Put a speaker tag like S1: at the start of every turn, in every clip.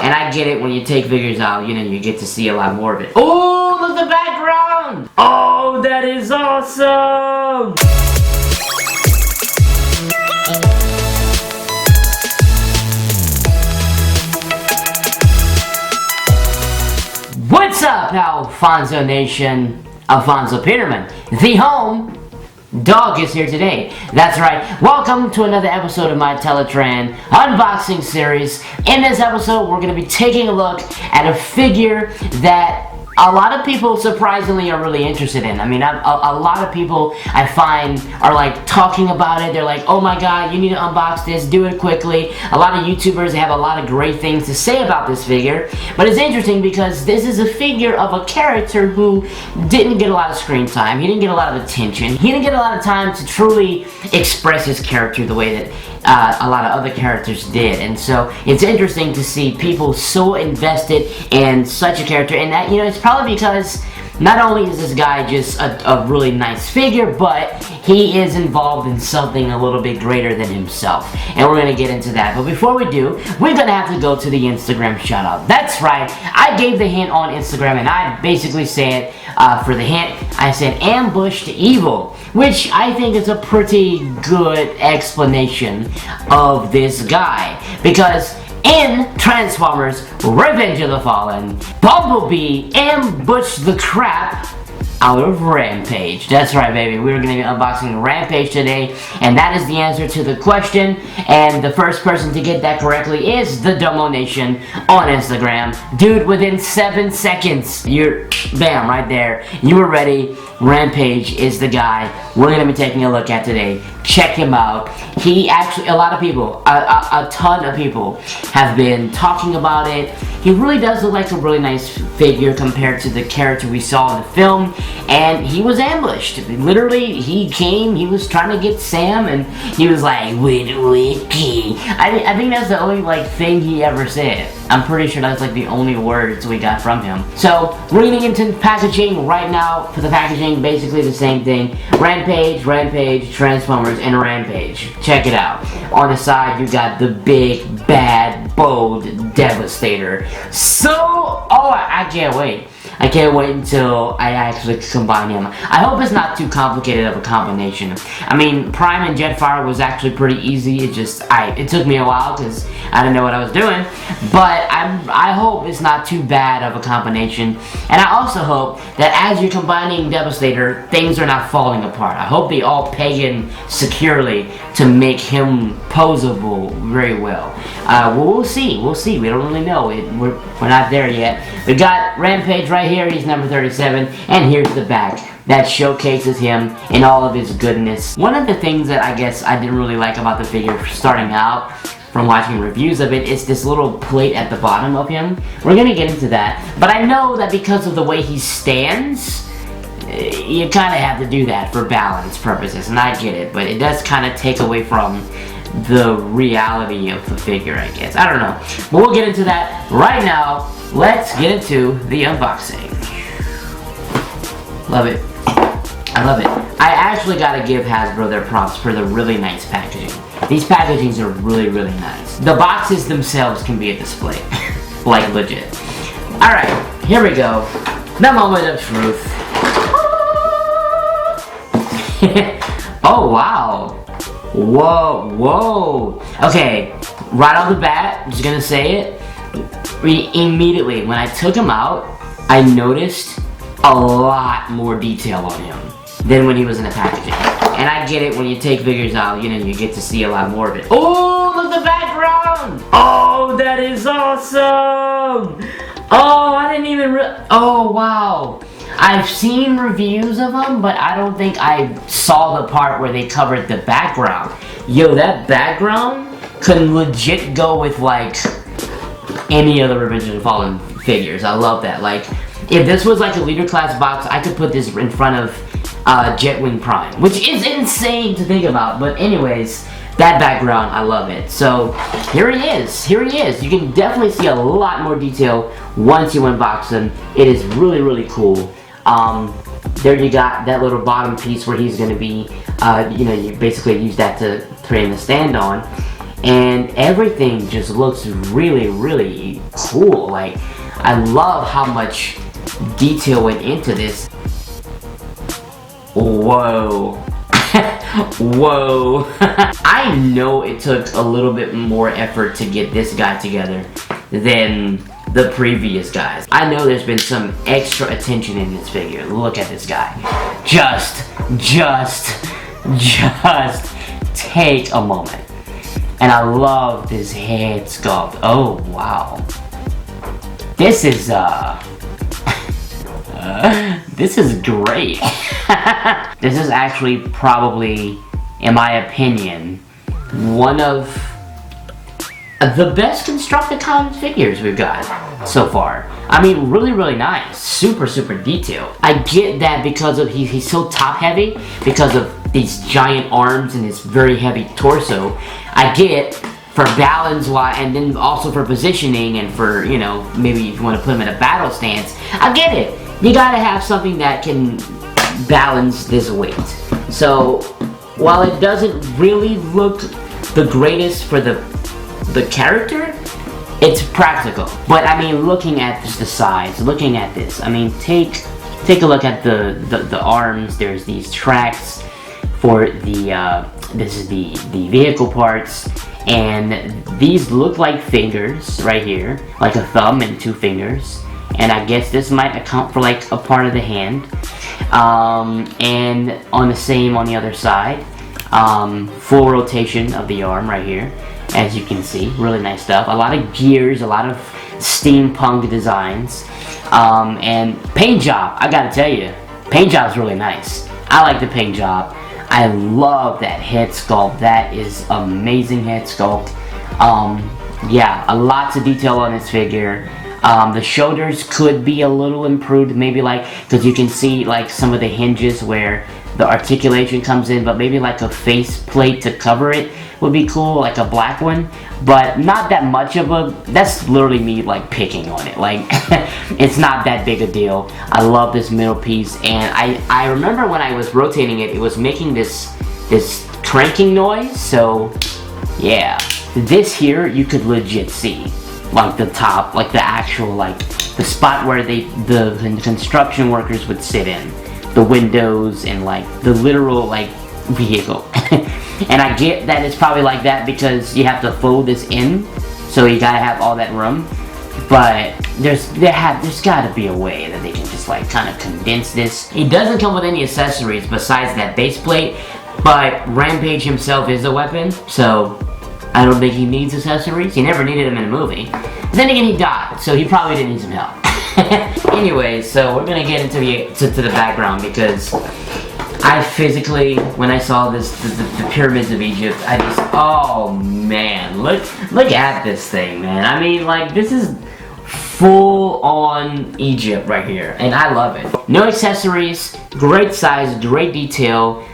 S1: And I get it, when you take figures out, you know, you get to see a lot more of it. Oh, look at the background! Oh, that is awesome! What's up, Alfonso Nation? Alfonso Peterman, the home dog, is here today. That's right. Welcome to another episode of my Teletraan unboxing series. In this episode, we're going to be taking a look at a figure that a lot of people surprisingly are really interested in. I mean, a lot of people I find are like talking about it. They're like, oh my god, you need to unbox this, do it quickly. A lot of YouTubers have a lot of great things to say about this figure. But it's interesting because this is a figure of a character who didn't get a lot of screen time. He didn't get a lot of attention. He didn't get a lot of time to truly express his character the way that a lot of other characters did. And so it's interesting to see people so invested in such a character, and that, you know, it's probably because not only is this guy just a really nice figure, but he is involved in something a little bit greater than himself. And we're going to get into that. But before we do, we're going to have to go to the Instagram shout out. That's right, I gave the hint on Instagram, and I basically said, for the hint, I said ambushed evil, which I think is a pretty good explanation of this guy. Because in Transformers Revenge of the Fallen, Bumblebee ambushed the crap out of Rampage. That's right, baby. We're going to be unboxing Rampage today, and that is the answer to the question. And the first person to get that correctly is the Domo Nation on Instagram. Dude, within 7 seconds, you're bam, right there. You were ready. Rampage is the guy we're going to be taking a look at today. Check him out. He actually, a lot of people, a ton of people have been talking about it. He really does look like a really nice figure compared to the character we saw in the film, and he was ambushed. Literally, he came, he was trying to get Sam, and he was like, wiki. I think that's the only like thing he ever said. I'm pretty sure that's like the only words we got from him. So, we're getting into packaging right now. For the packaging, basically the same thing. Rampage, Transformers, and Rampage. Check it out. On the side, you got the big, bad, bold Devastator. So, oh, I can't wait. I can't wait until I actually combine him. I hope it's not too complicated of a combination. I mean, Prime and Jetfire was actually pretty easy. It took me a while because I didn't know what I was doing. But I hope it's not too bad of a combination. And I also hope that as you're combining Devastator, things are not falling apart. I hope they all peg in securely to make him poseable very well. Well, we'll see. We'll see. We don't really know. We're not there yet. We got Rampage right here. He's number 37. And here's the back that showcases him in all of his goodness. One of the things that I guess I didn't really like about the figure starting out from watching reviews of it is this little plate at the bottom of him. We're going to get into that. But I know that because of the way he stands, you kind of have to do that for balance purposes. And I get it. But it does kind of take away from the reality of the figure, I guess. I don't know. But we'll get into that right now. Let's get into the unboxing. Love it. I love it. I actually gotta give Hasbro their props for the really nice packaging. These packagings are really, really nice. The boxes themselves can be a display. Like legit. Alright, here we go. The moment of truth. Oh wow. Whoa. Okay, right off the bat, I'm just gonna say it. Immediately, when I took him out, I noticed a lot more detail on him than when he was in the packaging. And I get it, when you take figures out, you know, you get to see a lot more of it. Oh, look at the background! Oh, that is awesome! Oh, I didn't even oh, wow. I've seen reviews of them, but I don't think I saw the part where they covered the background. Yo, that background could legit go with, like, any other Revenge of the Fallen figures. I love that. Like, if this was like a leader class box, I could put this in front of Jetwing Prime, which is insane to think about. But anyways, that background, I love it. So here he is. You can definitely see a lot more detail once you unbox him. It is really, really cool. There you got that little bottom piece where he's going to be, you basically use that to put him to stand on. and everything just looks really, really cool. Like, I love how much detail went into this. Whoa. Whoa. I know it took a little bit more effort to get this guy together than the previous guys. I know there's been some extra attention in this figure. Look at this guy. Just take a moment. And I love this head sculpt. Oh, wow. This is, this is great. This is actually probably, in my opinion, one of the best Constructicon figures we've got so far. I mean, really, really nice. Super, super detailed. I get that because of he's so top heavy, because of these giant arms and this very heavy torso. I get for balance wise, and then also for positioning, and for, you know, maybe if you want to put him in a battle stance. I get it. You gotta have something that can balance this weight. So while it doesn't really look the greatest for the character, it's practical. But I mean, looking at just the size, looking at this, I mean, take a look at the arms. There's these tracks for the this is the vehicle parts, and these look like fingers right here, like a thumb and two fingers. And I guess this might account for like a part of the hand. And on the other side, full rotation of the arm right here, as you can see. Really nice stuff. A lot of gears, a lot of steampunk designs, and paint job. I gotta tell you, paint job's really nice. I like the paint job. I love that head sculpt. That is amazing head sculpt. Yeah, lots of detail on this figure. The shoulders could be a little improved, maybe like, because you can see like some of the hinges where the articulation comes in, but maybe like a face plate to cover it would be cool, like a black one, but not that much of a, that's literally me like picking on it, like it's not that big a deal. I love this middle piece, and I remember when I was rotating it, it was making this cranking noise, so yeah. This here, you could legit see like the top, like the actual, like the spot where the construction workers would sit in, the windows, and like the literal like vehicle. And I get that it's probably like that because you have to fold this in, so you gotta have all that room. But there's gotta be a way that they can just like kind of condense this. It doesn't come with any accessories besides that base plate, but Rampage himself is a weapon, so I don't think he needs accessories. He never needed them in a movie. Then again, he died, so he probably didn't need some help. Anyway, so we're gonna get into the background, because I physically, when I saw this, the pyramids of Egypt, I just, oh man, look at this thing, man. I mean, like, this is full on Egypt right here, and I love it. No accessories, great size, great detail.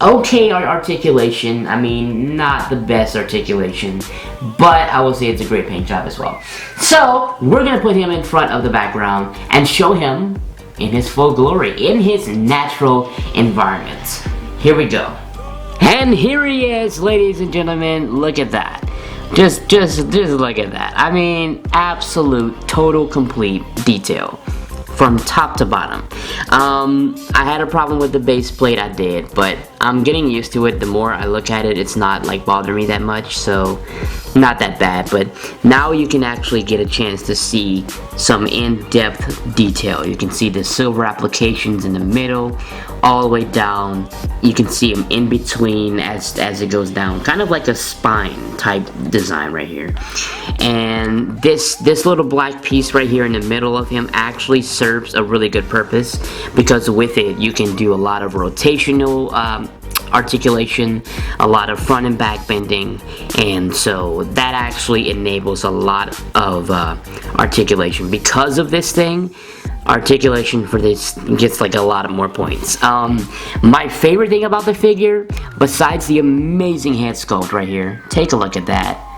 S1: Okay articulation. I mean, not the best articulation, but I will say it's a great paint job as well. So we're gonna put him in front of the background and show him in his full glory, in his natural environment. Here we go. And here he is, ladies and gentlemen. Look at that. Just look at that. I mean, absolute, total, complete detail from top to bottom. I had a problem with the base plate, I did, but I'm getting used to it. The more I look at it, it's not like bothering me that much, so not that bad. But now you can actually get a chance to see some in-depth detail. You can see the silver applications in the middle, all the way down. You can see them in between as it goes down, kind of like a spine type design right here. And this little black piece right here in the middle of him actually serves a really good purpose, because with it you can do a lot of rotational articulation, a lot of front and back bending, and so that actually enables a lot of articulation. Because of this thing, articulation for this gets like a lot of more points. My favorite thing about the figure, besides the amazing head sculpt right here, take a look at that.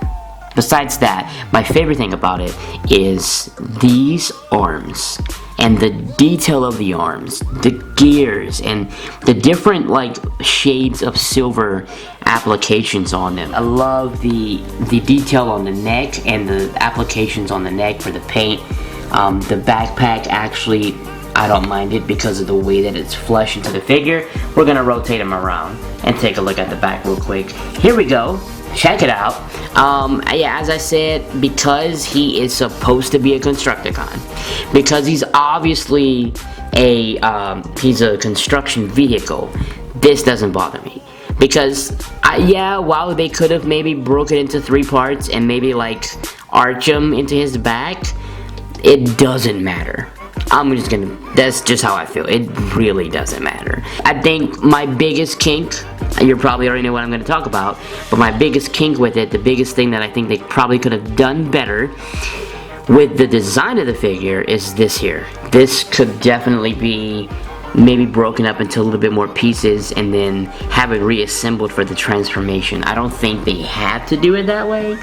S1: Besides that, my favorite thing about it is these arms. and the detail of the arms, the gears, and the different like shades of silver applications on them. I love the detail on the neck and the applications on the neck for the paint. The backpack, actually, I don't mind it because of the way that it's flush into the figure. We're gonna rotate him around and take a look at the back real quick. Here we go. Check it out. Yeah, as I said, because he is supposed to be a Constructicon, because he's obviously he's a construction vehicle, this doesn't bother me. Because, yeah, while they could have maybe broken it into 3 parts and maybe like arch him into his back, it doesn't matter. That's just how I feel. It really doesn't matter. I think my biggest kink, you probably already know what I'm going to talk about, but my biggest kink with it, the biggest thing that I think they probably could have done better with the design of the figure is this here. This could definitely be maybe broken up into a little bit more pieces and then have it reassembled for the transformation. I don't think they had to do it that way.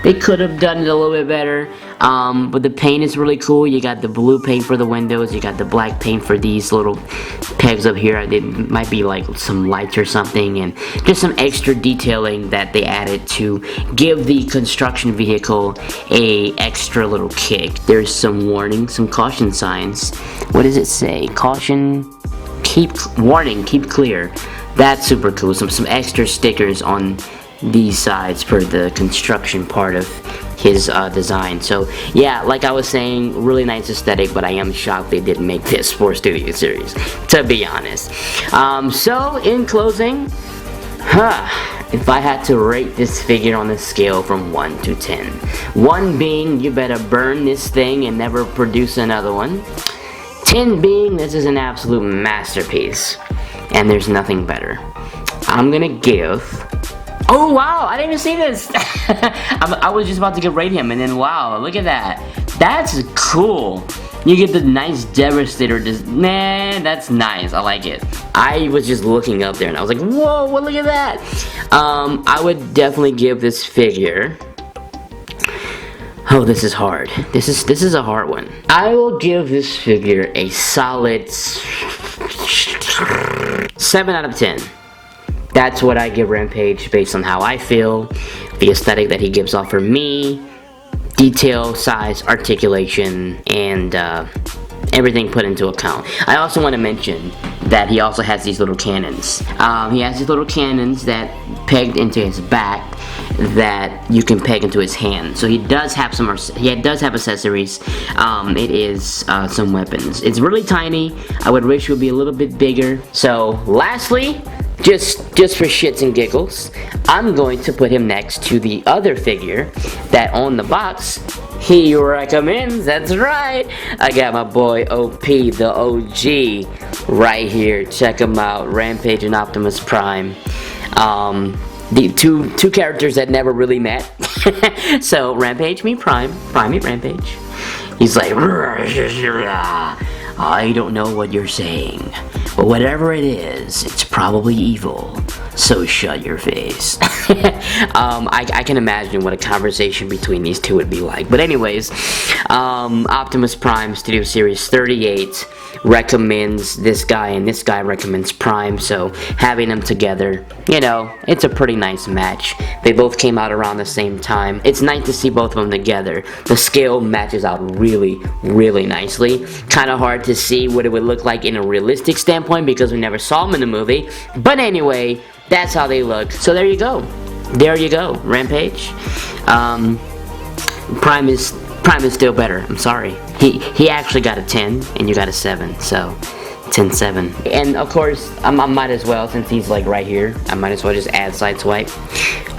S1: They could have done it a little bit better, but the paint is really cool. You got the blue paint for the windows, you got the black paint for these little pegs up here. It might be like some lights or something, and just some extra detailing that they added to give the construction vehicle a extra little kick. There's some warning, some caution signs. What does it say? Caution, warning, keep clear. That's super cool. Some extra stickers on these sides for the construction part of his design. So yeah, like I was saying, really nice aesthetic, but I am shocked they didn't make this for Studio Series, to be honest. So in closing, if I had to rate this figure on a scale from 1 to 10, 1 being you better burn this thing and never produce another one, 10 being this is an absolute masterpiece and there's nothing better, I'm gonna give... Oh wow, I didn't even see this. I was just about to rate him, and then wow, look at that. That's cool. You get the nice Devastator. Nah, that's nice. I like it. I was just looking up there, and I was like, whoa, well, look at that. I would definitely give this figure... Oh, this is hard. This is a hard one. I will give this figure a solid 7 out of 10. That's what I give Rampage based on how I feel, the aesthetic that he gives off for me, detail, size, articulation, and everything put into account. I also want to mention that he also has these little cannons. He has these little cannons that pegged into his back that you can peg into his hand. So he does have some. He does have accessories. It is some weapons. It's really tiny. I would wish it would be a little bit bigger. So lastly, just for shits and giggles, I'm going to put him next to the other figure that on the box he recommends. That's right. I got my boy OP, the OG, right here. Check him out. Rampage and Optimus Prime. The two characters that never really met. So Rampage meet Prime, Prime meet Rampage. He's like, I don't know what you're saying, but whatever it is, it's probably evil, so shut your face. I can imagine what a conversation between these two would be like. But anyways, Optimus Prime Studio Series 38 recommends this guy, and this guy recommends Prime, so having them together, you know, it's a pretty nice match. They both came out around the same time. It's nice to see both of them together. The scale matches out really, really nicely. Kind of hard to see what it would look like in a realistic standpoint because we never saw them in the movie. But anyway, that's how they look. So there you go. There you go, Rampage. Prime is still better. I'm sorry. He actually got a 10 and you got a 7. So 10-7. And of course, I might as well, since he's like right here, I might as well just add Sideswipe.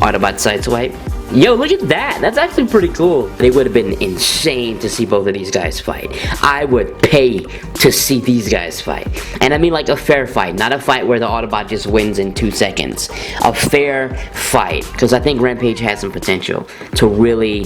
S1: Autobot Sideswipe. Yo, look at that. That's actually pretty cool. It would have been insane to see both of these guys fight. I would pay to see these guys fight. And I mean like a fair fight, not a fight where the Autobot just wins in 2 seconds. A fair fight, because I think Rampage has some potential to really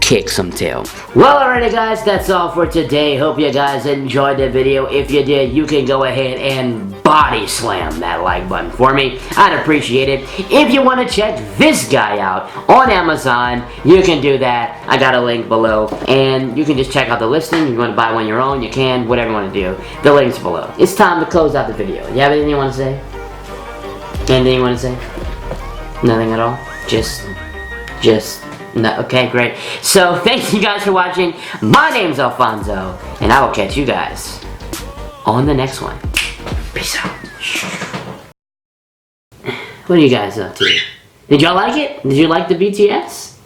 S1: kick some tail. Well, alrighty guys, that's all for today. Hope you guys enjoyed the video. If you did, you can go ahead and body slam that like button for me. I'd appreciate it. If you want to check this guy out on Amazon, you can do that. I got a link below, and you can just check out the listing. If you want to buy one of your own, you can. Whatever you want to do, the link's below. It's time to close out the video. You have anything you want to say? Anything you want to say? Nothing at all? Just no. Okay, great. So thank you guys for watching. My name's Alfonso, and I will catch you guys on the next one. Peace out. What are you guys up to? Did y'all like it? Did you like the BTS?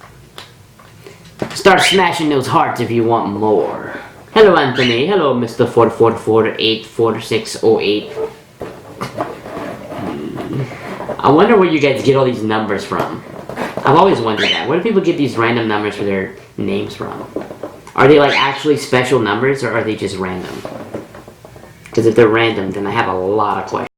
S1: Start smashing those hearts if you want more. Hello, Anthony. Hello, Mr. 44484608. I wonder where you guys get all these numbers from. I've always wondered that. Where do people get these random numbers for their names from? Are they like actually special numbers, or are they just random? Because if they're random, then I have a lot of questions.